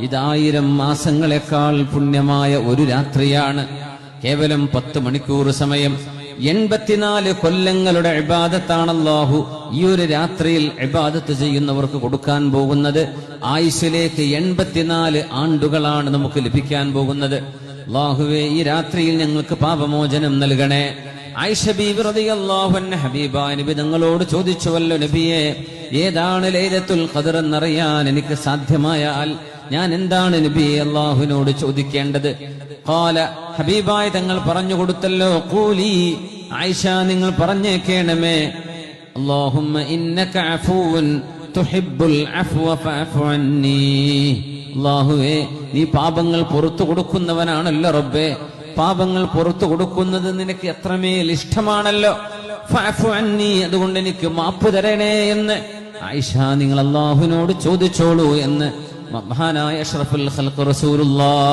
ഇത് 1000 മാസങ്ങളെക്കാൾ പുണ്യമായ ഒരു രാത്രിയാണ്. കേവലം 10 മണിക്കൂർ സമയം 84 കൊല്ലങ്ങളുടെ ഇബാദത്താണ് അല്ലാഹു ഈ ഒരു രാത്രിയിൽ ഇബാദത്ത് ചെയ്യുന്നവർക്ക് കൊടുക്കാൻ പോകുന്നത്. ആയുസ്സിലേക്ക് 84 ആണ്ടുകളാണ് നമുക്ക് ലഭിക്കാൻ പോകുന്നത്. അല്ലാഹുവേ, ഈ രാത്രിയിൽ ഞങ്ങൾക്ക് പാപമോചനം നൽകണേ. ആയിഷ ബീബി റളിയല്ലാഹു അൻഹ ഹബീബായ നബി തങ്ങളോട് ചോദിച്ചുവല്ലോ, നബിയെ, ഏതാണ് ലൈലത്തുൽ ഖദർ എന്നറിയാൻ എനിക്ക് സാധ്യമായാൽ ഞാൻ എന്താണ് നബി അല്ലാഹുവിനോട് ചോദിക്കേണ്ടത്? ഖാല, ഹബീബായ തങ്ങൾ പറഞ്ഞു കൊടുത്തല്ലോ, ഖൂലി, ആയിഷ നിങ്ങൾ പറഞ്ഞേക്കണമേ, അല്ലാഹുമ്മ ഇന്നക അഫൂൻ തുഹിബ്ബുൽ അഫ്വ ഫഅഫു അന്നി. അല്ലാഹുവേ, നീ പാപങ്ങൾ പുറത്തു കൊടുക്കുന്നവനാണല്ലോ റബ്ബേ, പാപങ്ങൾ പുറത്തു കൊടുക്കുന്നത് നിനക്ക് എത്രമേൽ ഇഷ്ടമാണല്ലോ. ഫഅഫു അന്നി, അതുകൊണ്ട് എനിക്ക് മാപ്പ് തരണേ എന്ന് ആയിഷ നിങ്ങൾ അല്ലാഹുവിനോട് ചോദിച്ചോളൂ എന്ന് മഹാനായ അഷ്റഫുൽ ഖൽഖ് റസൂലുള്ളാഹ്